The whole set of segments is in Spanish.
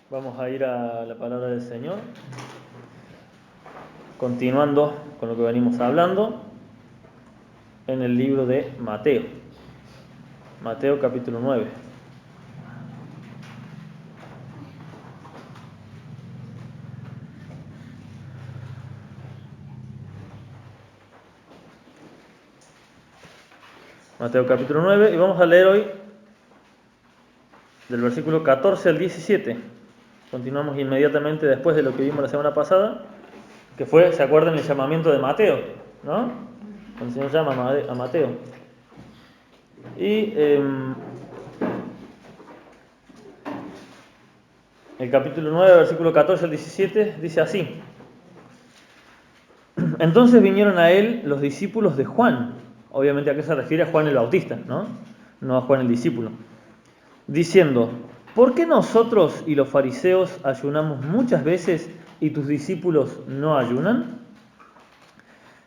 Vamos a ir a la palabra del Señor, continuando con lo que venimos hablando en el libro de Mateo. Mateo capítulo 9. Mateo capítulo 9 y vamos a leer hoy del versículo 14 al 17. Continuamos inmediatamente después de lo que vimos la semana pasada, que fue, ¿se acuerdan el llamamiento de Mateo? ¿No? Cuando el Señor llama a Mateo. Y el capítulo 9, versículo 14 al 17, dice así: Entonces vinieron a él los discípulos de Juan. Obviamente, ¿a qué se refiere? A Juan el Bautista, ¿no? No a Juan el discípulo. Diciendo: ¿por qué nosotros y los fariseos ayunamos muchas veces y tus discípulos no ayunan?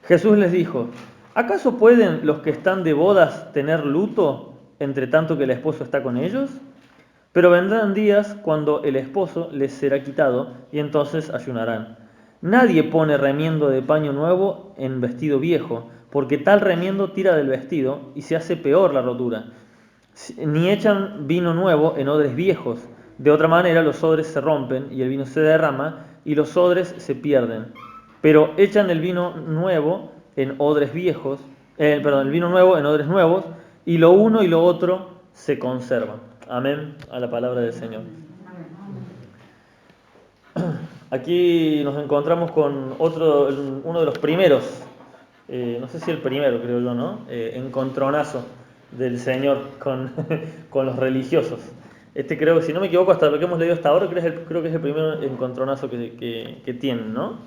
Jesús les dijo: ¿acaso pueden los que están de bodas tener luto entre tanto que el esposo está con ellos? Pero vendrán días cuando el esposo les será quitado y entonces ayunarán. Nadie pone remiendo de paño nuevo en vestido viejo, porque tal remiendo tira del vestido y se hace peor la rotura. Ni echan vino nuevo en odres viejos. De otra manera los odres se rompen y el vino se derrama y los odres se pierden. Pero echan el vino nuevo en odres viejos, el vino nuevo en odres nuevos, y lo uno y lo otro se conservan. Amén a la palabra del Señor. Aquí nos encontramos con uno de los primeros, no sé si el primero, creo yo, ¿no? Encontronazo del Señor con los religiosos. Creo que, si no me equivoco, hasta lo que hemos leído hasta ahora, creo que es el primer encontronazo que tienen, ¿no?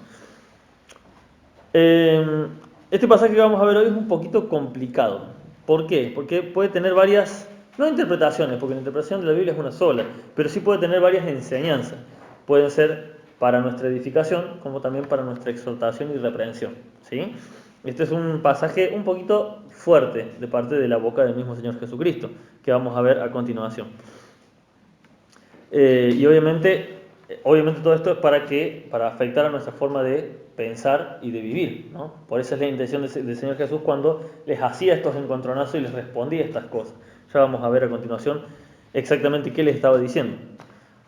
Este pasaje que vamos a ver hoy es un poquito complicado. ¿Por qué? Porque puede tener varias, no interpretaciones, porque la interpretación de la Biblia es una sola, pero sí puede tener varias enseñanzas. Pueden ser para nuestra edificación, como también para nuestra exhortación y reprensión, ¿sí? Este es un pasaje un poquito fuerte de parte de la boca del mismo Señor Jesucristo, que vamos a ver a continuación. Y obviamente todo esto es para afectar a nuestra forma de pensar y de vivir, ¿no? Por eso es la intención del Señor Jesús cuando les hacía estos encontronazos y les respondía estas cosas. Ya vamos a ver a continuación exactamente qué les estaba diciendo.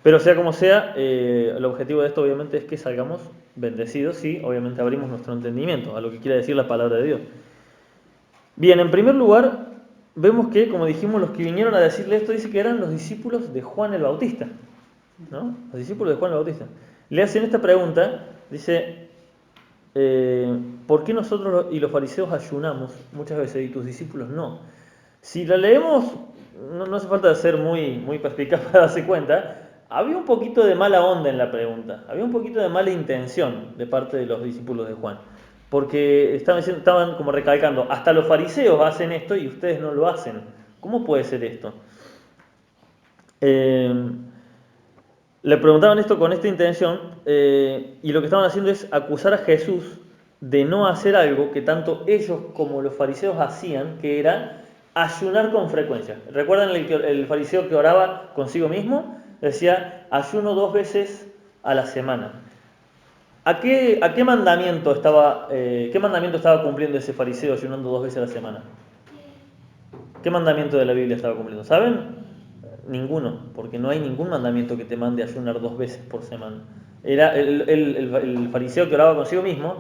Pero sea como sea, el objetivo de esto obviamente es que salgamos bendecidos y obviamente abrimos nuestro entendimiento a lo que quiere decir la palabra de Dios. Bien, en primer lugar, vemos que, como dijimos, los que vinieron a decirle esto, dice que eran los discípulos de Juan el Bautista, ¿no? Los discípulos de Juan el Bautista. Le hacen esta pregunta, dice, ¿por qué nosotros y los fariseos ayunamos muchas veces y tus discípulos no? Si la leemos, no hace falta ser muy perspicaz para darse cuenta, había un poquito de mala onda en la pregunta, había un poquito de mala intención de parte de los discípulos de Juan, porque estaban como recalcando, hasta los fariseos hacen esto y ustedes no lo hacen. ¿Cómo puede ser esto? Le preguntaban esto con esta intención y lo que estaban haciendo es acusar a Jesús de no hacer algo que tanto ellos como los fariseos hacían, que era ayunar con frecuencia. ¿Recuerdan el fariseo que oraba consigo mismo? Decía, ayuno 2 veces a la semana. ¿A qué mandamiento estaba cumpliendo ese fariseo ayunando 2 veces a la semana? ¿Qué mandamiento de la Biblia estaba cumpliendo? ¿Saben? Ninguno, porque no hay ningún mandamiento que te mande a ayunar 2 veces por semana. Era el fariseo que oraba consigo mismo,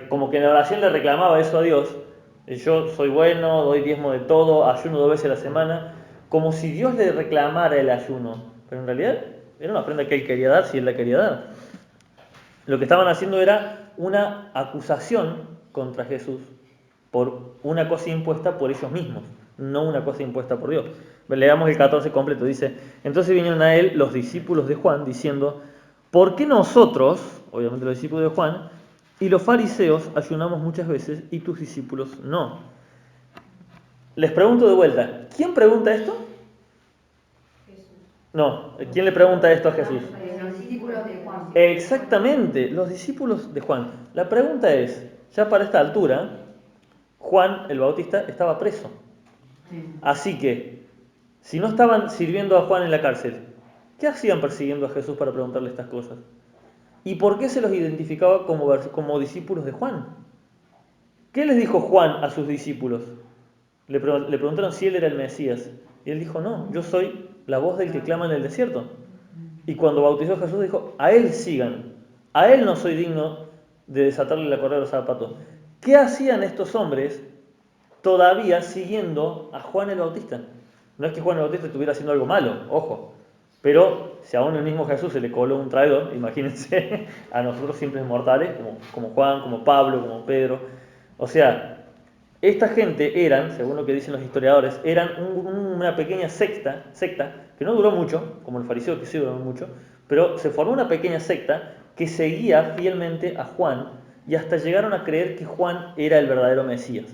como que en la oración le reclamaba eso a Dios. Yo soy bueno, doy diezmo de todo, ayuno 2 veces a la semana, como si Dios le reclamara el ayuno. Pero en realidad era una ofrenda que él quería dar, si él la quería dar. Lo que estaban haciendo era una acusación contra Jesús por una cosa impuesta por ellos mismos, no una cosa impuesta por Dios. Leamos el 14 completo, dice: entonces vinieron a él los discípulos de Juan diciendo, ¿por qué nosotros, obviamente los discípulos de Juan, y los fariseos ayunamos muchas veces y tus discípulos no? Les pregunto de vuelta, ¿quién pregunta esto? Jesús. No, ¿quién le pregunta esto a Jesús? Los discípulos de Juan. Exactamente, los discípulos de Juan. La pregunta es, ya para esta altura, Juan el Bautista estaba preso. Así que, si no estaban sirviendo a Juan en la cárcel, ¿Qué hacían persiguiendo a Jesús para preguntarle estas cosas? ¿Y por qué se los identificaba como discípulos de Juan? ¿Qué les dijo Juan a sus discípulos? Le preguntaron si él era el Mesías. Y él dijo, no, yo soy la voz del que clama en el desierto. Y cuando bautizó a Jesús dijo, a él sigan. A él no soy digno de desatarle la correa de los zapatos. ¿Qué hacían estos hombres todavía siguiendo a Juan el Bautista? No es que Juan el Bautista estuviera haciendo algo malo, ojo. Pero si aún el mismo Jesús se le coló un traidor, imagínense a nosotros simples mortales, como Juan, como Pablo, como Pedro. O sea, esta gente eran, según lo que dicen los historiadores, eran una pequeña secta que no duró mucho, como el fariseo que sí duró mucho, pero se formó una pequeña secta que seguía fielmente a Juan y hasta llegaron a creer que Juan era el verdadero Mesías.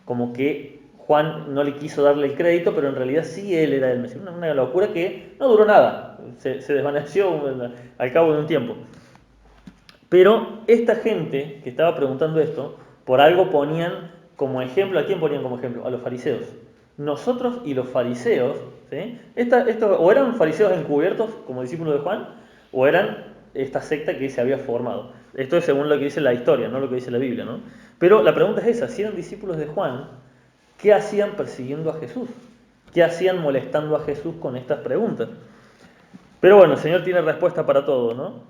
Como que Juan no le quiso darle el crédito, pero en realidad sí él era el Mesías. Una locura que no duró nada, se desvaneció al cabo de un tiempo. Pero esta gente que estaba preguntando esto, por algo ponían como ejemplo, ¿a quién ponían como ejemplo? A los fariseos. Nosotros y los fariseos, ¿sí? O eran fariseos encubiertos como discípulos de Juan, o eran esta secta que se había formado. Esto es según lo que dice la historia, no lo que dice la Biblia, ¿no? Pero la pregunta es esa, si eran discípulos de Juan, ¿qué hacían persiguiendo a Jesús? ¿Qué hacían molestando a Jesús con estas preguntas? Pero bueno, el Señor tiene respuesta para todo, ¿no?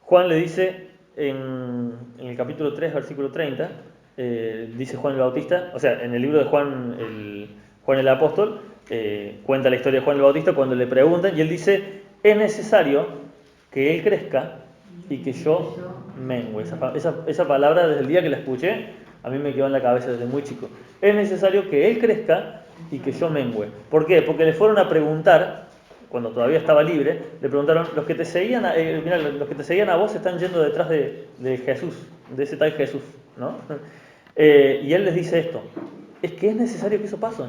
Juan le dice en el capítulo 3, versículo 30, dice Juan el Bautista, o sea, en el libro de Juan el Apóstol, cuenta la historia de Juan el Bautista cuando le preguntan y él dice, es necesario que él crezca y que yo mengue. Esa palabra desde el día que la escuché, a mí me quedó en la cabeza desde muy chico. Es necesario que él crezca y que yo mengue. ¿Por qué? Porque le fueron a preguntar, cuando todavía estaba libre, le preguntaron, los que te seguían los que te seguían a vos están yendo detrás de Jesús, de ese tal Jesús, ¿no? Y él les dice esto, es que es necesario que eso pase.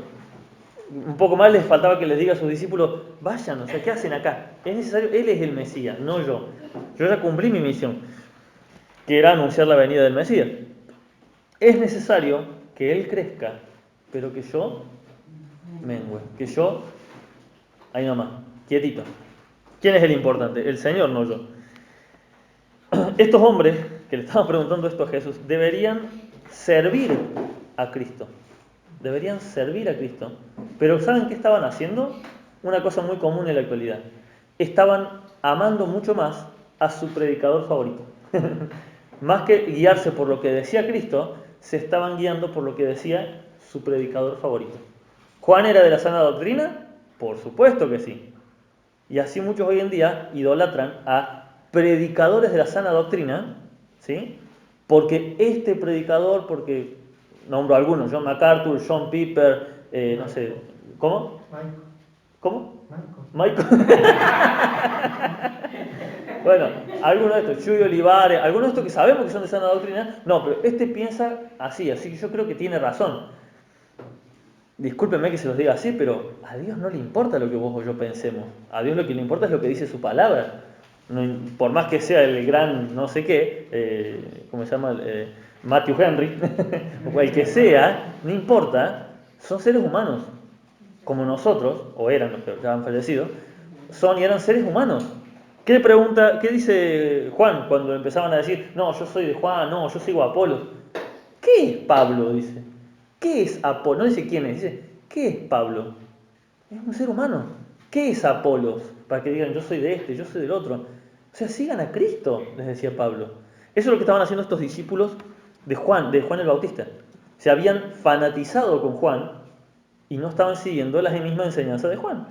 Un poco más les faltaba que les diga a sus discípulos, vayan, o sea, ¿qué hacen acá? Es necesario, él es el Mesías, no yo. Yo ya cumplí mi misión, que era anunciar la venida del Mesías. Es necesario que él crezca, pero que yo mengue, que yo, ahí nomás, quietito. ¿Quién es el importante? El Señor, no yo. Estos hombres que le estaban preguntando esto a Jesús deberían servir a Cristo. Deberían servir a Cristo. Pero ¿saben qué estaban haciendo? Una cosa muy común en la actualidad. Estaban amando mucho más a su predicador favorito. Más que guiarse por lo que decía Cristo, se estaban guiando por lo que decía su predicador favorito. ¿Juan era de la sana doctrina? Por supuesto que sí. Y así muchos hoy en día idolatran a predicadores de la sana doctrina, ¿sí? Porque este predicador, porque nombro algunos, John MacArthur, John Piper, no sé, ¿cómo? Michael. ¿Cómo? Michael. Bueno, algunos de estos, Chuy Olivares, algunos de estos que sabemos que son de sana doctrina, no, pero este piensa así que yo creo que tiene razón. Discúlpenme que se los diga así, pero a Dios no le importa lo que vos o yo pensemos. A Dios lo que le importa es lo que dice su palabra. No, por más que sea el gran no sé qué, ¿cómo se llama? Matthew Henry, o el que sea, no importa, son seres humanos, como nosotros, o eran los que ya han fallecido, son y eran seres humanos. ¿Qué dice Juan cuando empezaban a decir, no, yo soy de Juan, no, yo sigo a Apolo? ¿Qué es Pablo? Dice. ¿Qué es Apolo? No dice quién es, dice, ¿qué es Pablo? Es un ser humano. ¿Qué es Apolos? Para que digan, yo soy de este, yo soy del otro. O sea, sigan a Cristo, les decía Pablo. Eso es lo que estaban haciendo estos discípulos de Juan el Bautista. Se habían fanatizado con Juan y no estaban siguiendo la misma enseñanza de Juan.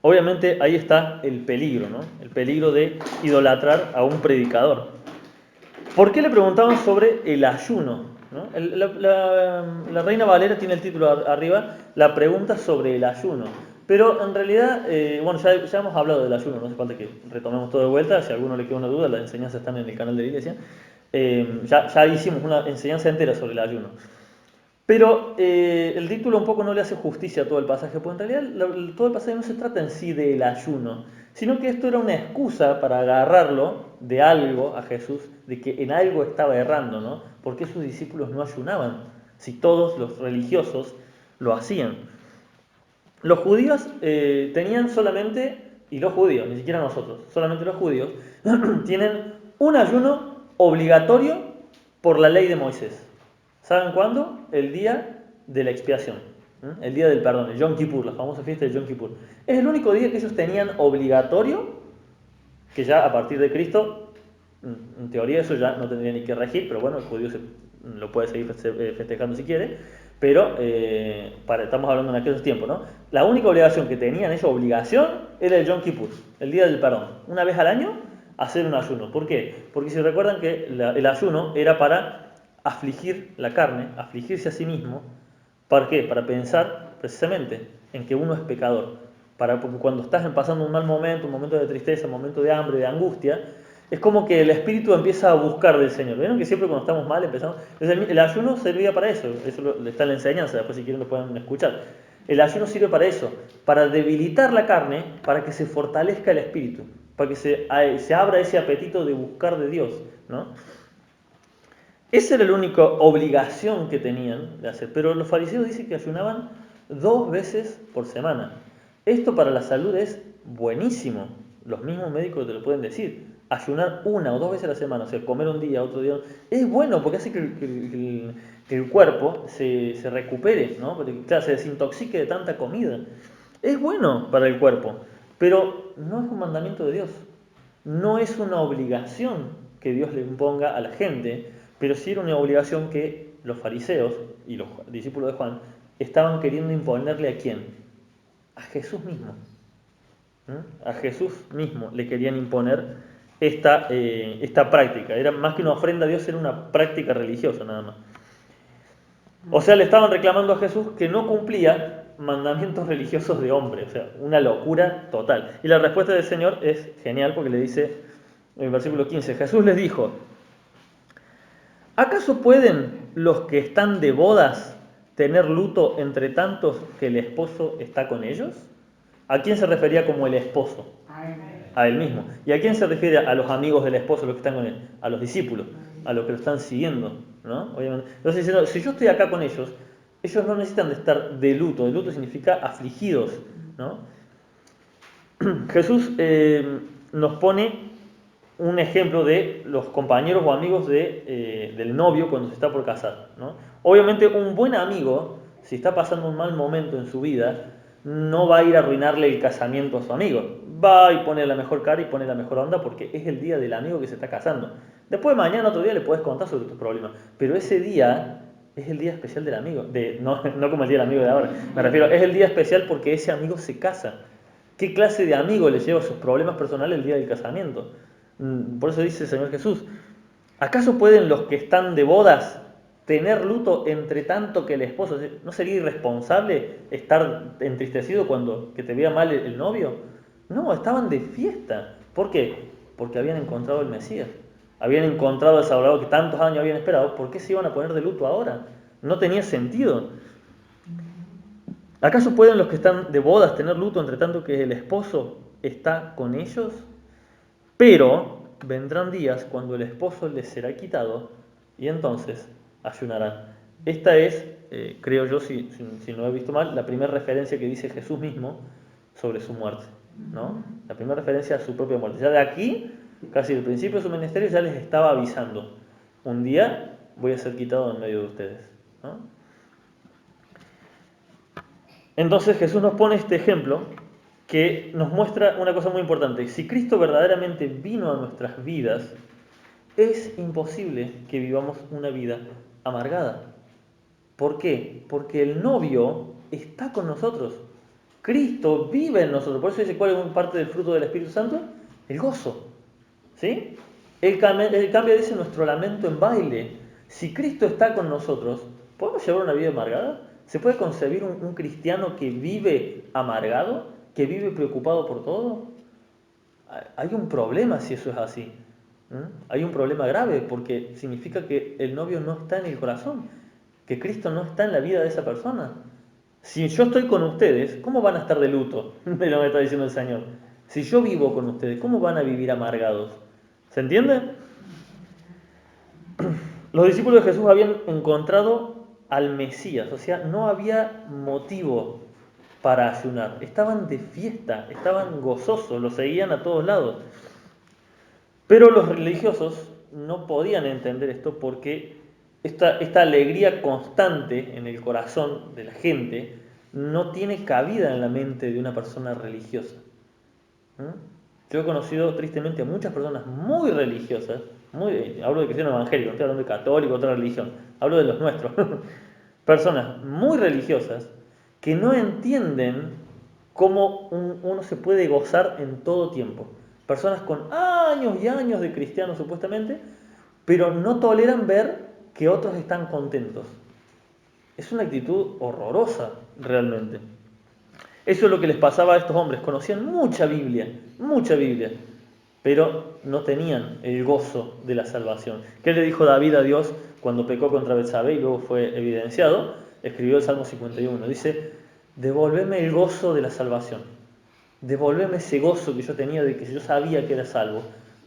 Obviamente ahí está el peligro, ¿no? El peligro de idolatrar a un predicador. ¿Por qué le preguntaban sobre el ayuno? ¿No? La Reina Valera tiene el título arriba, la pregunta sobre el ayuno. Pero en realidad, bueno, ya hemos hablado del ayuno, no hace falta que retomemos todo de vuelta. Si a alguno le queda una duda, las enseñanzas están en el canal de la iglesia. Ya hicimos una enseñanza entera sobre el ayuno. Pero el título un poco no le hace justicia a todo el pasaje, porque en realidad todo el pasaje no se trata en sí del ayuno, sino que esto era una excusa para agarrarlo de algo a Jesús, de que en algo estaba errando, ¿no? ¿Por qué sus discípulos no ayunaban? Si todos los religiosos lo hacían. Los judíos tenían solamente, y los judíos, ni siquiera nosotros, solamente los judíos, tienen un ayuno obligatorio por la ley de Moisés. ¿Saben cuándo? El día de la expiación, el día del perdón, el Yom Kippur, la famosa fiesta de Yom Kippur. Es el único día que ellos tenían obligatorio, que ya a partir de Cristo, en teoría eso ya no tendría ni que regir, pero bueno, el judío lo puede seguir festejando si quiere, pero estamos hablando en aquellos tiempos, ¿no? La única obligación que tenían ellos, obligación, era el Yom Kippur, el día del perdón. Una vez al año, hacer un ayuno. ¿Por qué? Porque si recuerdan que el ayuno era para afligir la carne, afligirse a sí mismo. ¿Para qué? Para pensar precisamente en que uno es pecador. Porque cuando estás pasando un mal momento, un momento de tristeza, un momento de hambre, de angustia, es como que el espíritu empieza a buscar del Señor. ¿Vieron que siempre cuando estamos mal empezamos? Entonces el ayuno servía para eso está en la enseñanza, después si quieren lo pueden escuchar. El ayuno sirve para eso, para debilitar la carne, para que se fortalezca el espíritu, para que se abra ese apetito de buscar de Dios, ¿no? Esa era la única obligación que tenían de hacer, pero los fariseos dicen que ayunaban 2 veces por semana. Esto para la salud es buenísimo, los mismos médicos te lo pueden decir. Ayunar 1 o 2 veces a la semana, o sea, comer un día, otro día, es bueno porque hace que el cuerpo se recupere, ¿no? Porque, claro, se desintoxique de tanta comida. Es bueno para el cuerpo, pero no es un mandamiento de Dios, no es una obligación que Dios le imponga a la gente, pero sí era una obligación que los fariseos y los discípulos de Juan estaban queriendo imponerle ¿a quién? A Jesús mismo. A Jesús mismo le querían imponer esta práctica. Era más que una ofrenda a Dios, era una práctica religiosa nada más. O sea, le estaban reclamando a Jesús que no cumplía mandamientos religiosos de hombre. O sea, una locura total. Y la respuesta del Señor es genial porque le dice en el versículo 15, Jesús les dijo, ¿acaso pueden los que están de bodas tener luto entre tantos que el esposo está con ellos? ¿A quién se refería como el esposo? A él mismo. ¿Y a quién se refiere? A los amigos del esposo, los que están con él, a los discípulos, a los que lo están siguiendo, ¿no? Obviamente. Entonces, si yo estoy acá con ellos no necesitan de estar de luto. De luto significa afligidos, ¿no? Jesús nos pone un ejemplo de los compañeros o amigos del novio cuando se está por casar, ¿no? Obviamente un buen amigo, si está pasando un mal momento en su vida, no va a ir a arruinarle el casamiento a su amigo. Va y pone la mejor cara y pone la mejor onda porque es el día del amigo que se está casando. Después mañana, otro día, le puedes contar sobre tus problemas. Pero ese día es el día especial del amigo. No como el día del amigo de ahora. Me refiero, es el día especial porque ese amigo se casa. ¿Qué clase de amigo le lleva sus problemas personales el día del casamiento? Por eso dice el Señor Jesús, ¿acaso pueden los que están de bodas tener luto entre tanto que el esposo? ¿No sería irresponsable estar entristecido cuando que te vea mal el novio? No, estaban de fiesta. ¿Por qué? Porque habían encontrado el Mesías. Habían encontrado al Salvador que tantos años habían esperado. ¿Por qué se iban a poner de luto ahora? No tenía sentido. ¿Acaso pueden los que están de bodas tener luto entre tanto que el esposo está con ellos? Pero vendrán días cuando el esposo les será quitado y entonces ayunarán. Esta es, creo yo, si no he visto mal, la primera referencia que dice Jesús mismo sobre su muerte, ¿no? La primera referencia a su propia muerte. Ya de aquí, casi al principio de su ministerio, ya les estaba avisando. Un día voy a ser quitado en medio de ustedes, ¿no? Entonces Jesús nos pone este ejemplo que nos muestra una cosa muy importante. Si Cristo verdaderamente vino a nuestras vidas, es imposible que vivamos una vida amargada. ¿Por qué? Porque el novio está con nosotros. Cristo vive en nosotros. Por eso dice, ¿cuál es parte del fruto del Espíritu Santo? El gozo. ¿Sí? Él cambia, dice, nuestro lamento en baile. Si Cristo está con nosotros, ¿podemos llevar una vida amargada? ¿Se puede concebir un cristiano que vive amargado? ¿Que vive preocupado por todo? Hay un problema si eso es así. Hay un problema grave porque significa que el novio no está en el corazón, que Cristo no está en la vida de esa persona. Si yo estoy con ustedes, ¿cómo van a estar de luto? De lo que está diciendo el Señor. Si yo vivo con ustedes, ¿cómo van a vivir amargados? ¿Se entiende? Los discípulos de Jesús habían encontrado al Mesías, o sea, no había motivo para ayunar. Estaban de fiesta, estaban gozosos, lo seguían a todos lados. Pero los religiosos no podían entender esto porque esta alegría constante en el corazón de la gente no tiene cabida en la mente de una persona religiosa. Yo he conocido tristemente a muchas personas muy religiosas, hablo de cristiano evangélico, no estoy hablando de católico, otra religión, hablo de los nuestros, personas muy religiosas que no entienden cómo uno se puede gozar en todo tiempo. Personas con años y años de cristianos supuestamente, pero no toleran ver que otros están contentos. Es una actitud horrorosa realmente. Eso es lo que les pasaba a estos hombres. Conocían mucha Biblia, pero no tenían el gozo de la salvación. ¿Qué le dijo David a Dios cuando pecó contra Betsabé y luego fue evidenciado? Escribió el Salmo 51. Dice, devolveme el gozo de la salvación. Devolveme ese gozo que yo tenía de que yo sabía que era salvo.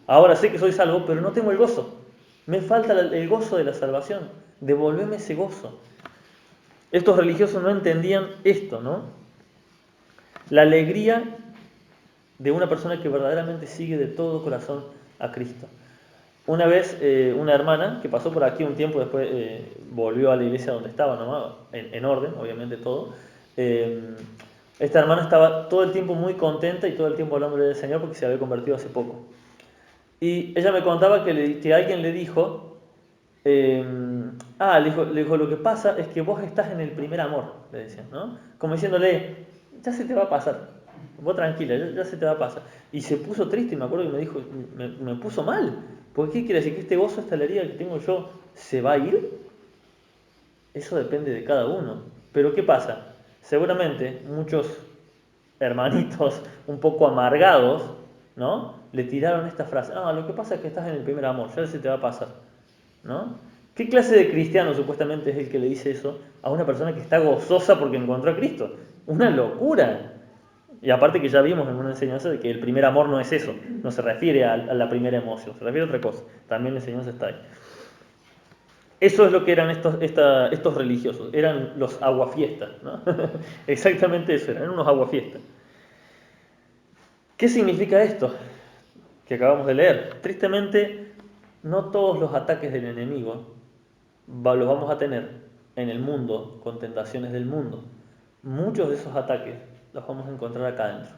Ahora sé que soy salvo, pero no tengo el gozo. Me falta el gozo de la salvación. Devolveme ese gozo. Estos religiosos no entendían esto, ¿no? La alegría de una persona que verdaderamente sigue de todo corazón a Cristo. Una vez una hermana que pasó por aquí un tiempo después volvió a la iglesia donde estaba, ¿no? En orden, obviamente todo. Esta hermana estaba todo el tiempo muy contenta y todo el tiempo hablándole del Señor porque se había convertido hace poco. Y ella me contaba que alguien le dijo, le dijo, lo que pasa es que vos estás en el primer amor, le decían, ¿no? Como diciéndole, ya se te va a pasar, vos tranquila, ya se te va a pasar. Y se puso triste y me acuerdo que me dijo, me puso mal, porque ¿qué quiere decir? ¿Que este gozo, esta alegría que tengo yo, se va a ir? Eso depende de cada uno. Pero ¿qué pasa? Seguramente muchos hermanitos un poco amargados, ¿no? Le tiraron esta frase, lo que pasa es que estás en el primer amor, ya se te va a pasar, ¿no? ¿Qué clase de cristiano supuestamente es el que le dice eso a una persona que está gozosa porque encontró a Cristo? Una locura. Y aparte que ya vimos en una enseñanza de que el primer amor no es eso, no se refiere a la primera emoción, se refiere a otra cosa. También la enseñanza está ahí. Eso es lo que eran estos religiosos, eran los aguafiestas, ¿no? Exactamente eso, eran unos aguafiestas. ¿Qué significa esto que acabamos de leer? Tristemente, no todos los ataques del enemigo los vamos a tener en el mundo con tentaciones del mundo. Muchos de esos ataques los vamos a encontrar acá adentro.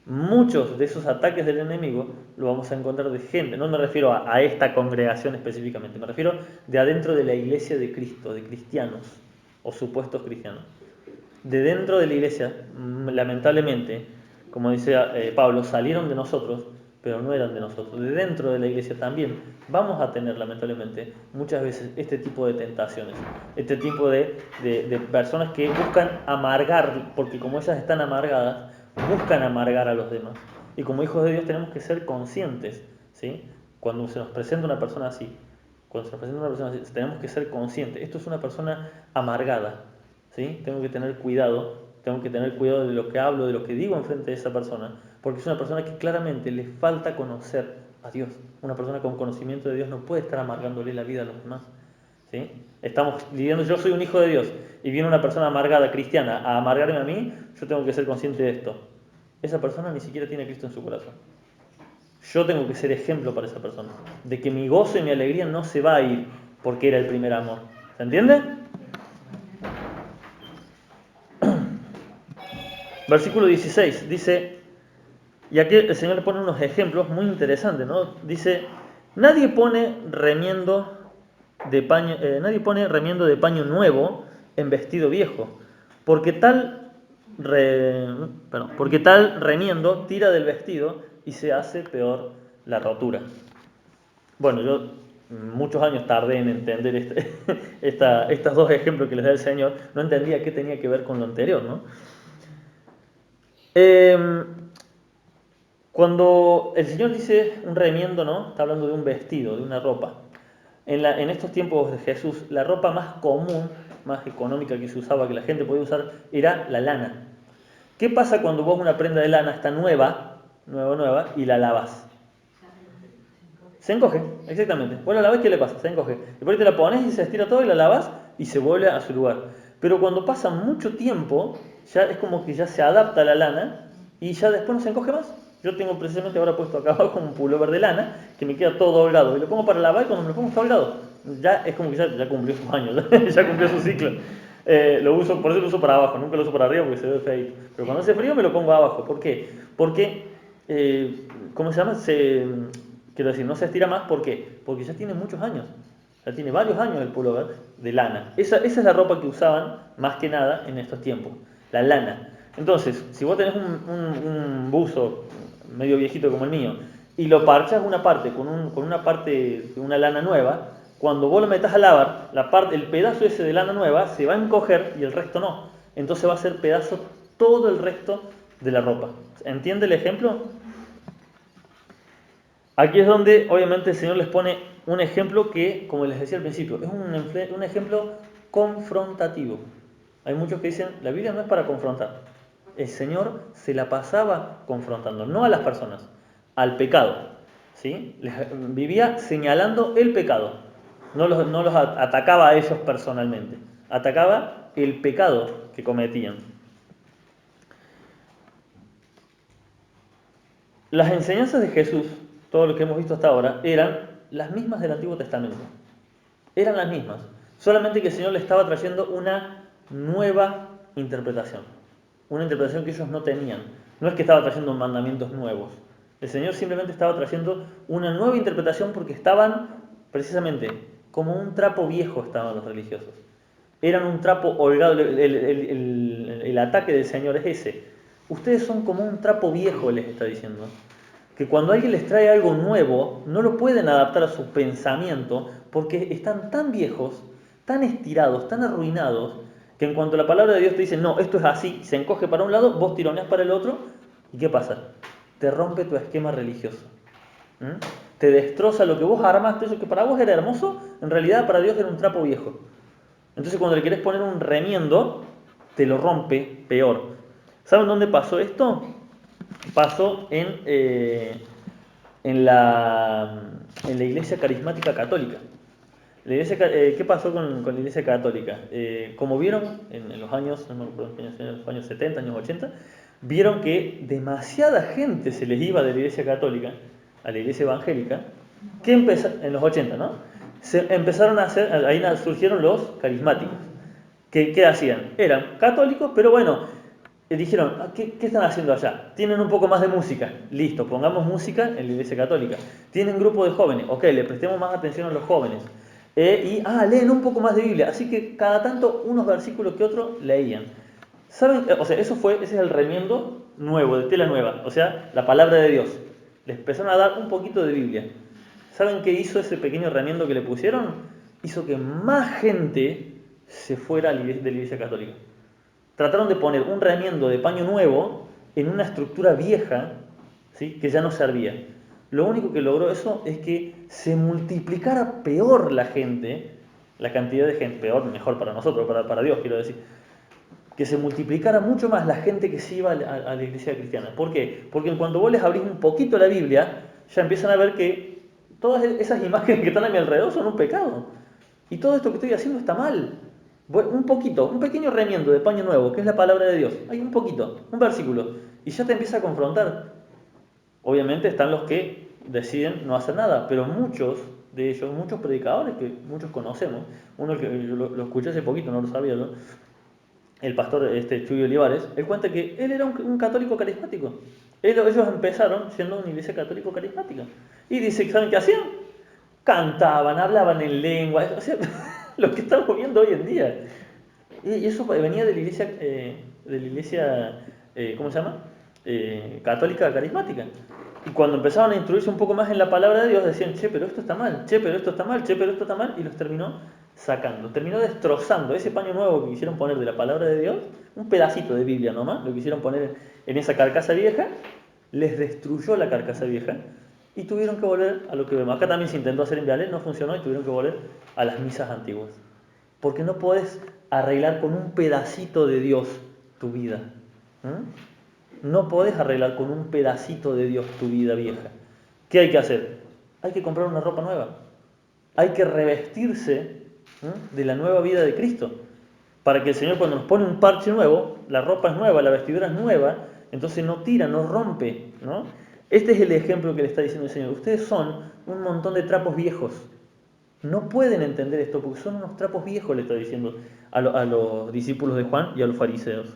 Muchos de esos ataques del enemigo los vamos a encontrar de gente, no me refiero a esta congregación específicamente, me refiero de adentro de la iglesia de Cristo, de cristianos o supuestos cristianos. De dentro de la iglesia, lamentablemente, como dice Pablo, salieron de nosotros, pero no eran de nosotros. De dentro de la iglesia también vamos a tener, lamentablemente, muchas veces este tipo de tentaciones, este tipo de personas que buscan amargar, porque como ellas están amargadas, buscan amargar a los demás. Y como hijos de Dios tenemos que ser conscientes, ¿sí? Cuando se nos presenta una persona así, tenemos que ser conscientes. Esto es una persona amargada, ¿sí? Tengo que tener cuidado de lo que hablo, de lo que digo enfrente de esa persona, porque es una persona que claramente le falta conocer a Dios. Una persona con conocimiento de Dios no puede estar amargándole la vida a los demás, ¿sí? Estamos lidiando, yo soy un hijo de Dios y viene una persona amargada, cristiana, a amargarme a mí, yo tengo que ser consciente de esto. Esa persona ni siquiera tiene a Cristo en su corazón. Yo tengo que ser ejemplo para esa persona, de que mi gozo y mi alegría no se va a ir porque era el primer amor. ¿Se entiende? Versículo 16 dice, y aquí el Señor le pone unos ejemplos muy interesantes, ¿no? Dice, nadie pone remiendo de paño nuevo en vestido viejo, porque tal remiendo tira del vestido y se hace peor la rotura. Bueno, yo muchos años tardé en entender estos dos ejemplos que les da el Señor. No entendía qué tenía que ver con lo anterior, ¿no? Cuando el Señor dice un remiendo, ¿no? Está hablando de un vestido, de una ropa. En estos tiempos de Jesús, la ropa más común, más económica que se usaba, que la gente podía usar, era la lana. ¿Qué pasa cuando vos una prenda de lana está nueva, y la lavas? Se encoge, exactamente. Vos la lavas, ¿qué le pasa? Se encoge. Y por ahí te la pones y se estira todo y la lavas y se vuelve a su lugar. Pero cuando pasa mucho tiempo, ya es como que ya se adapta a la lana y ya después no se encoge más. Yo tengo precisamente ahora puesto acá abajo un pullover de lana que me queda todo holgado y lo pongo para lavar y cuando me lo pongo está holgado. Ya es como que ya cumplió sus años, ya cumplió su ciclo. Lo uso, por eso lo uso para abajo, nunca lo uso para arriba porque se ve feito. Pero cuando hace frío me lo pongo abajo. ¿Por qué? Porque, ¿cómo se llama? Quiero decir, no se estira más. ¿Por qué? Porque ya tiene muchos años. Ya tiene varios años el pullover de lana. Esa es la ropa que usaban más que nada en estos tiempos, la lana. Entonces, si vos tenés un buzo medio viejito como el mío y lo parchas una parte con una parte de una lana nueva, cuando vos lo metas a lavar, el pedazo ese de lana nueva se va a encoger y el resto no. Entonces va a ser pedazo todo el resto de la ropa. ¿Entiende el ejemplo? Aquí es donde obviamente el Señor les pone un ejemplo que, como les decía al principio, es un ejemplo confrontativo. Hay muchos que dicen, la Biblia no es para confrontar. El Señor se la pasaba confrontando, no a las personas, al pecado. ¿Sí? Vivía señalando el pecado. No los atacaba a ellos personalmente. Atacaba el pecado que cometían. Las enseñanzas de Jesús, todo lo que hemos visto hasta ahora, eran las mismas del Antiguo Testamento. Eran las mismas. Solamente que el Señor le estaba trayendo una nueva interpretación. Una interpretación que ellos no tenían. No es que estaba trayendo mandamientos nuevos. El Señor simplemente estaba trayendo una nueva interpretación porque estaban, precisamente, como un trapo viejo estaban los religiosos. Eran un trapo holgado. El ataque del Señor es ese. Ustedes son como un trapo viejo, les está diciendo. Que cuando alguien les trae algo nuevo, no lo pueden adaptar a su pensamiento porque están tan viejos, tan estirados, tan arruinados, que en cuanto la palabra de Dios te dice, no, esto es así, se encoge para un lado, vos tironeas para el otro, ¿y qué pasa? Te rompe tu esquema religioso. Te destroza lo que vos armaste, eso que para vos era hermoso, en realidad para Dios era un trapo viejo. Entonces cuando le querés poner un remiendo, te lo rompe peor. ¿Saben dónde pasó esto? Pasó en la Iglesia Carismática Católica. ¿Qué pasó con la Iglesia Católica? Como vieron en los años, no me acuerdo, en los años 70, años 80, vieron que demasiada gente se les iba de la Iglesia Católica a la Iglesia Evangélica, en los 80, ¿no? Se empezaron a hacer, ahí surgieron los carismáticos. ¿Qué hacían? Eran católicos, pero bueno, dijeron, ¿qué están haciendo allá? Tienen un poco más de música. Listo, pongamos música en la Iglesia Católica. Tienen grupo de jóvenes. Ok, le prestemos más atención a los jóvenes. Leen un poco más de Biblia. Así que cada tanto unos versículos que otros leían. ¿Saben? O sea, ese es el remiendo nuevo, de tela nueva. O sea, la palabra de Dios. Les empezaron a dar un poquito de Biblia. ¿Saben qué hizo ese pequeño remiendo que le pusieron? Hizo que más gente se fuera de la Iglesia Católica. Trataron de poner un remiendo de paño nuevo en una estructura vieja, ¿sí? Que ya no servía. Lo único que logró eso es que se multiplicara peor la gente, la cantidad de gente, peor, mejor para nosotros, para Dios quiero decir, que se multiplicara mucho más la gente que se iba a la iglesia cristiana. ¿Por qué? Porque en cuanto vos les abrís un poquito la Biblia, ya empiezan a ver que todas esas imágenes que están a mi alrededor son un pecado. Y todo esto que estoy haciendo está mal. Un poquito, un pequeño remiendo de paño nuevo, que es la palabra de Dios. Hay un poquito, un versículo. Y ya te empieza a confrontar. Obviamente están los que deciden no hacer nada, pero muchos de ellos, muchos predicadores que muchos conocemos, uno que lo escuché hace poquito, no lo sabía, ¿no? El pastor Chuy Olivares, él cuenta que él era un católico carismático. Ellos empezaron siendo una iglesia católico carismática. Y dice, ¿saben qué hacían? Cantaban, hablaban en lengua, o sea, lo que estamos viendo hoy en día. Y eso venía de la iglesia, ¿cómo se llama? Católica carismática. Y cuando empezaban a instruirse un poco más en la palabra de Dios, decían, che, pero esto está mal, che, pero esto está mal, che, pero esto está mal, y los terminó sacando, terminó destrozando ese paño nuevo que quisieron poner de la palabra de Dios, un pedacito de Biblia nomás, lo quisieron poner en esa carcasa vieja, les destruyó la carcasa vieja, y tuvieron que volver a lo que vemos. Acá también se intentó hacer en Vialé, no funcionó, y tuvieron que volver a las misas antiguas. Porque no podés arreglar con un pedacito de Dios tu vida. No podés arreglar con un pedacito de Dios tu vida vieja. ¿Qué hay que hacer? Hay que comprar una ropa nueva. Hay que revestirse de la nueva vida de Cristo. Para que el Señor, cuando nos pone un parche nuevo, la ropa es nueva, la vestidura es nueva, entonces no tira, no rompe, ¿no? Este es el ejemplo que le está diciendo el Señor. Ustedes son un montón de trapos viejos. No pueden entender esto porque son unos trapos viejos, le está diciendo a los discípulos de Juan y a los fariseos.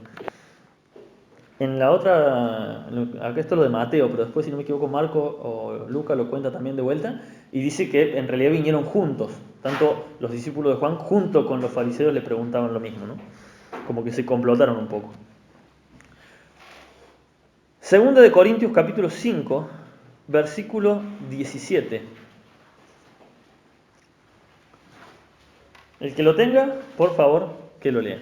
En la otra, acá esto es lo de Mateo, pero después, si no me equivoco, Marco o Lucas lo cuenta también de vuelta y dice que en realidad vinieron juntos. Tanto los discípulos de Juan junto con los fariseos le preguntaban lo mismo, ¿no? Como que se complotaron un poco. Segunda de Corintios capítulo 5, versículo 17. El que lo tenga, por favor, que lo lea.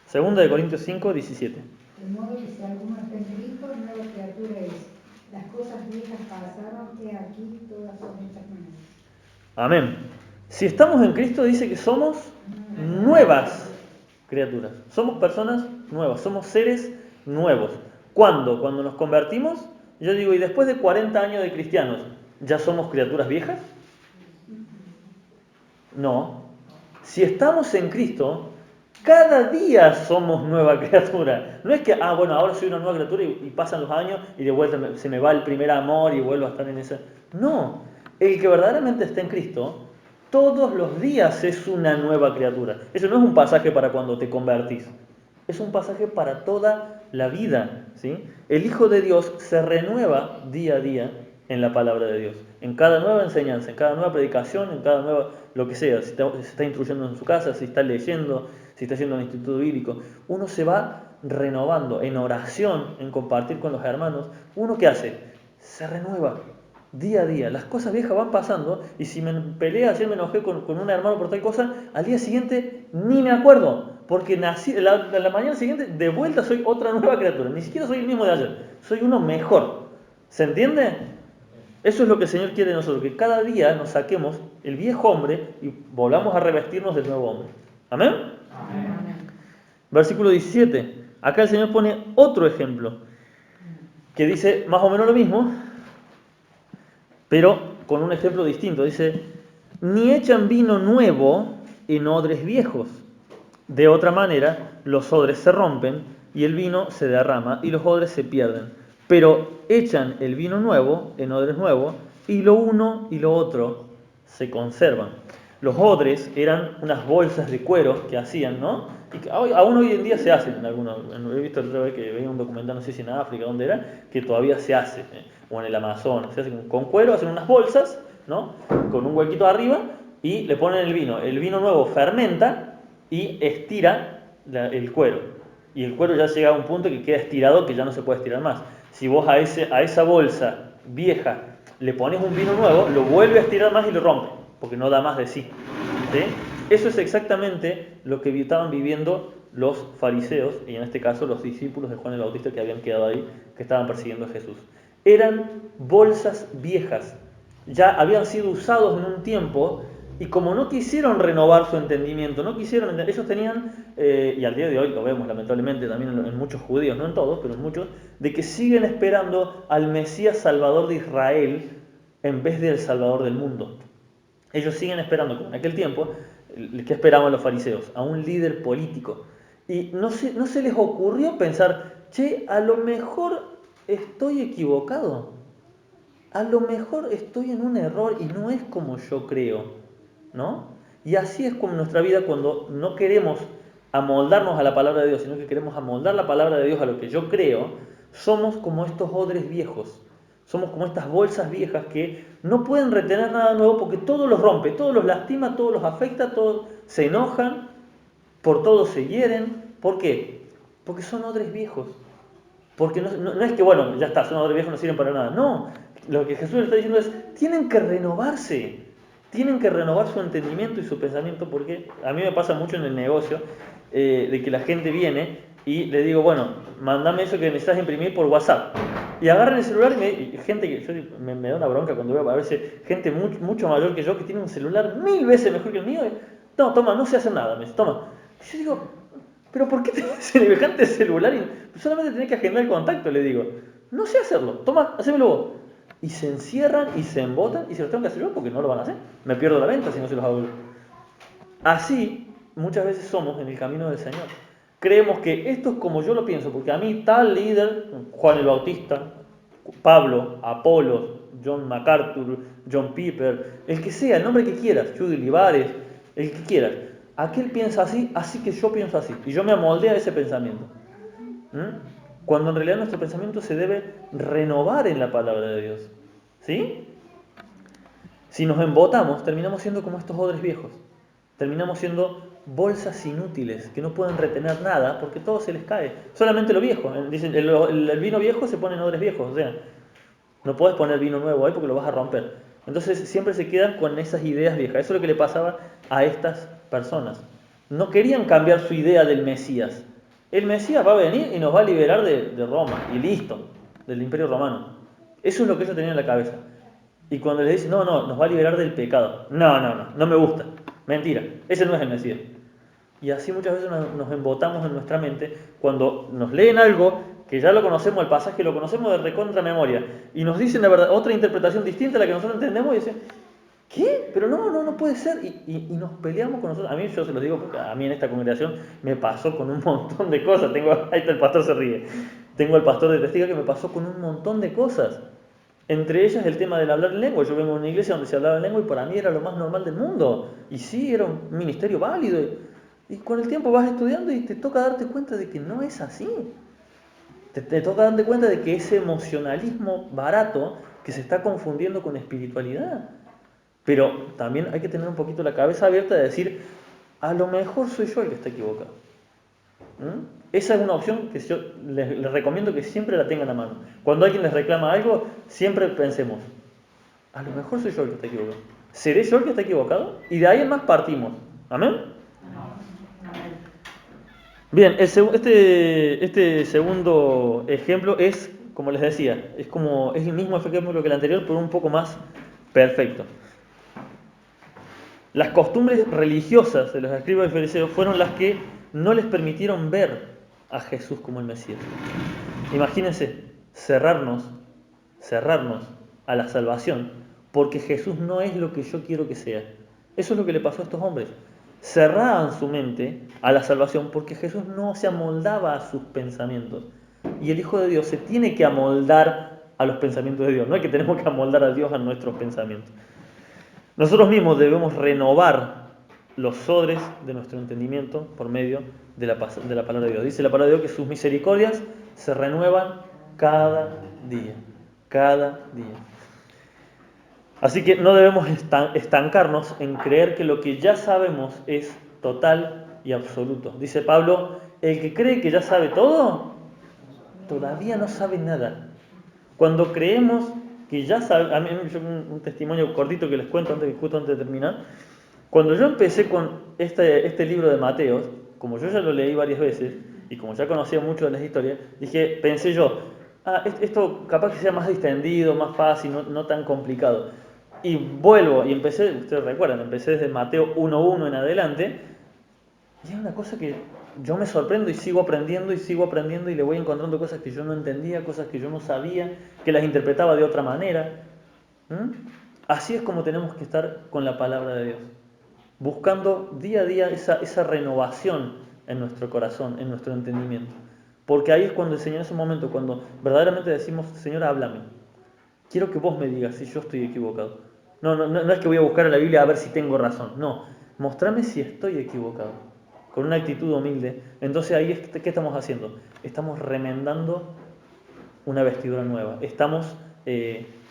Segunda de Corintios 5, 17. De modo que si alguno está en Cristo, nueva criatura es. Las cosas viejas pasaron, he aquí todas son hechas nuevas. Amén. Si estamos en Cristo, dice que somos nuevas criaturas. Somos personas nuevas, somos seres nuevos. ¿Cuándo? Cuando nos convertimos, yo digo, y después de 40 años de cristianos, ¿ya somos criaturas viejas? No. Si estamos en Cristo, cada día somos nueva criatura. No es que, bueno, ahora soy una nueva criatura y pasan los años y de vuelta se me va el primer amor y vuelvo a estar en esa. No. El que verdaderamente está en Cristo, todos los días es una nueva criatura. Eso no es un pasaje para cuando te convertís. Es un pasaje para toda la vida, ¿sí? El Hijo de Dios se renueva día a día en la palabra de Dios. En cada nueva enseñanza, en cada nueva predicación, en cada nueva, lo que sea. Si se está instruyendo en su casa, si está leyendo, si está haciendo un instituto bíblico. Uno se va renovando en oración, en compartir con los hermanos. ¿Uno qué hace? Se renueva día a día. Las cosas viejas van pasando y si me peleé, ayer me enojé con un hermano por tal cosa, al día siguiente ni me acuerdo. Porque nací, la mañana siguiente de vuelta soy otra nueva criatura. Ni siquiera soy el mismo de ayer. Soy uno mejor. ¿Se entiende? Eso es lo que el Señor quiere de nosotros. Que cada día nos saquemos el viejo hombre y volvamos a revestirnos del nuevo hombre. ¿Amén? Amén. Versículo 17. Acá el Señor pone otro ejemplo. Que dice más o menos lo mismo, pero con un ejemplo distinto. Dice, ni echan vino nuevo en odres viejos. De otra manera, los odres se rompen y el vino se derrama y los odres se pierden. Pero echan el vino nuevo en odres nuevos y lo uno y lo otro se conservan. Los odres eran unas bolsas de cuero que hacían, ¿no? Y que aún hoy en día se hacen en algunos. He visto otra vez que veía un documental, no sé si en África, dónde era, que todavía se hace, o en el Amazonas. Se hacen con cuero, hacen unas bolsas, ¿no? Con un huequito arriba y le ponen el vino. El vino nuevo fermenta y estira el cuero. Y el cuero ya llega a un punto que queda estirado, que ya no se puede estirar más. Si vos a esa bolsa vieja le pones un vino nuevo, lo vuelve a estirar más y lo rompe, porque no da más de sí. ¿Sí? Eso es exactamente lo que estaban viviendo los fariseos, y en este caso los discípulos de Juan el Bautista que habían quedado ahí, que estaban persiguiendo a Jesús. Eran bolsas viejas, ya habían sido usados en un tiempo, y como no quisieron renovar su entendimiento, no quisieron, ellos tenían, y al día de hoy lo vemos lamentablemente también en muchos judíos, no en todos, pero en muchos, de que siguen esperando al Mesías Salvador de Israel en vez del Salvador del mundo. Ellos siguen esperando, como en aquel tiempo, ¿qué esperaban los fariseos? A un líder político. Y no se les ocurrió pensar, che, a lo mejor estoy equivocado, a lo mejor estoy en un error y no es como yo creo, ¿no? Y así es como en nuestra vida cuando no queremos amoldarnos a la palabra de Dios, sino que queremos amoldar la palabra de Dios a lo que yo creo, somos como estos odres viejos. Somos como estas bolsas viejas que no pueden retener nada nuevo porque todo los rompe, todo los lastima, todo los afecta, todos se enojan, por todo se hieren. ¿Por qué? Porque son odres viejos. Porque no es que, bueno, ya está, son odres viejos, no sirven para nada. No, lo que Jesús le está diciendo es, tienen que renovarse, tienen que renovar su entendimiento y su pensamiento, porque a mí me pasa mucho en el negocio, de que la gente viene y le digo, bueno, mandame eso que necesitas imprimir por WhatsApp. Y agarran el celular y gente que me da una bronca cuando veo a veces gente mucho mayor que yo que tiene un celular 1000 veces mejor que el mío. No, toma, no se hace nada, me dice, toma. Y yo digo, ¿pero por qué tenés semejante celular? Y solamente tenés que agendar el contacto, le digo. No sé hacerlo, toma, hacémelo vos. Y se encierran y se embotan y se los tengo que hacer yo porque no lo van a hacer. Me pierdo la venta si no se los hago yo. Así muchas veces somos en el camino del Señor. creemos que esto es como yo lo pienso, porque a mí tal líder, Juan el Bautista, Pablo, Apolos, John MacArthur, John Piper, el que sea, el nombre que quieras, Judy Olivares, el que quieras, aquel piensa así, así que yo pienso así, y yo me amoldé a ese pensamiento. Cuando en realidad nuestro pensamiento se debe renovar en la palabra de Dios. ¿Sí? Si nos embotamos, terminamos siendo como estos odres viejos. Terminamos siendo bolsas inútiles que no pueden retener nada porque todo se les cae. Solamente lo viejo. Dicen, el vino viejo se pone en odres viejos. O sea, no puedes poner vino nuevo ahí porque lo vas a romper. Entonces siempre se quedan con esas ideas viejas. Eso es lo que le pasaba a estas personas. No querían cambiar su idea del Mesías. El Mesías va a venir y nos va a liberar de Roma. Y listo, del Imperio Romano. Eso es lo que ellos tenían en la cabeza. Y cuando les dicen, no, nos va a liberar del pecado. No me gusta. Mentira, ese no es el Mesías. Y así muchas veces nos embotamos en nuestra mente cuando nos leen algo que ya lo conocemos, el pasaje lo conocemos de recontra memoria, y nos dicen la verdad, otra interpretación distinta a la que nosotros entendemos y dicen, ¿qué? Pero no puede ser. Y nos peleamos con nosotros. A mí, yo se los digo porque a mí en esta congregación me pasó con un montón de cosas. Ahí está el pastor se ríe. Tengo al pastor de testigo que me pasó con un montón de cosas. Entre ellas el tema del hablar en lengua. Yo vengo de una iglesia donde se hablaba en lengua y para mí era lo más normal del mundo. Y sí, era un ministerio válido. Y con el tiempo vas estudiando y te toca darte cuenta de que no es así. Te toca darte cuenta de que ese emocionalismo barato que se está confundiendo con espiritualidad. Pero también hay que tener un poquito la cabeza abierta de decir, a lo mejor soy yo el que está equivocado. Esa es una opción que yo les recomiendo que siempre la tengan a mano. Cuando alguien les reclama algo, siempre pensemos, a lo mejor soy yo el que está equivocado. ¿Seré yo el que está equivocado? Y de ahí en más partimos. ¿Amén? Bien, este segundo ejemplo es, como les decía, es el mismo ejemplo que el anterior, pero un poco más perfecto. Las costumbres religiosas de los escribas y fariseos fueron las que no les permitieron ver a Jesús como el Mesías. Imagínense, cerrarnos a la salvación, porque Jesús no es lo que yo quiero que sea. Eso es lo que le pasó a estos hombres. Cerraban su mente a la salvación porque Jesús no se amoldaba a sus pensamientos. Y el Hijo de Dios se tiene que amoldar a los pensamientos de Dios. No es que tenemos que amoldar a Dios a nuestros pensamientos. Nosotros mismos debemos renovar los odres de nuestro entendimiento por medio de la palabra de Dios. Dice la palabra de Dios que sus misericordias se renuevan cada día. Cada día. Así que no debemos estancarnos en creer que lo que ya sabemos es total y absoluto. Dice Pablo, el que cree que ya sabe todo, todavía no sabe nada. Cuando creemos que ya sabe, a mí un testimonio cortito que les cuento justo antes de terminar. Cuando yo empecé con este libro de Mateos, como yo ya lo leí varias veces y como ya conocía mucho de las historias, pensé yo, esto capaz que sea más distendido, más fácil, no tan complicado. Y vuelvo y empecé, ustedes recuerdan, empecé desde Mateo 1.1 en adelante, y es una cosa que yo me sorprendo y sigo aprendiendo y le voy encontrando cosas que yo no entendía, cosas que yo no sabía, que las interpretaba de otra manera. Así es como tenemos que estar con la palabra de Dios, buscando día a día esa renovación en nuestro corazón, en nuestro entendimiento. Porque ahí es cuando el Señor, en ese momento, cuando verdaderamente decimos, Señor, háblame. Quiero que vos me digas si yo estoy equivocado. No es que voy a buscar en la Biblia a ver si tengo razón. No, mostrame si estoy equivocado. Con una actitud humilde. Entonces ahí, ¿qué estamos haciendo? Estamos remendando una vestidura nueva. Estamos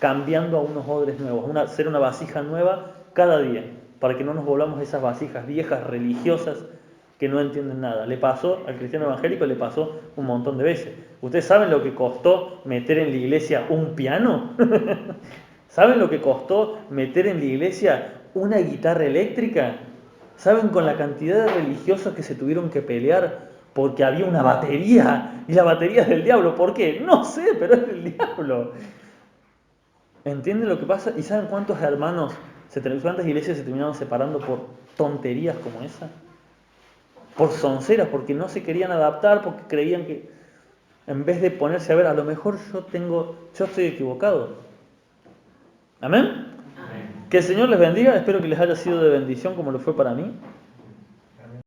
cambiando a unos odres nuevos. Ser una vasija nueva cada día. Para que no nos volvamos esas vasijas viejas, religiosas, que no entienden nada. Le pasó al cristiano evangélico, le pasó un montón de veces. ¿Ustedes saben lo que costó meter en la iglesia un piano? ¿Saben lo que costó meter en la iglesia una guitarra eléctrica? ¿Saben con la cantidad de religiosos que se tuvieron que pelear porque había una batería? Y la batería es del diablo. ¿Por qué? No sé, pero es del diablo. ¿Entienden lo que pasa? ¿Y saben cuántos hermanos, cuántas iglesias se terminaron separando por tonterías como esa? Por sonceras, porque no se querían adaptar, porque creían que en vez de ponerse a ver, a lo mejor yo estoy equivocado. ¿Amén? Amén. Que el Señor les bendiga, espero que les haya sido de bendición como lo fue para mí.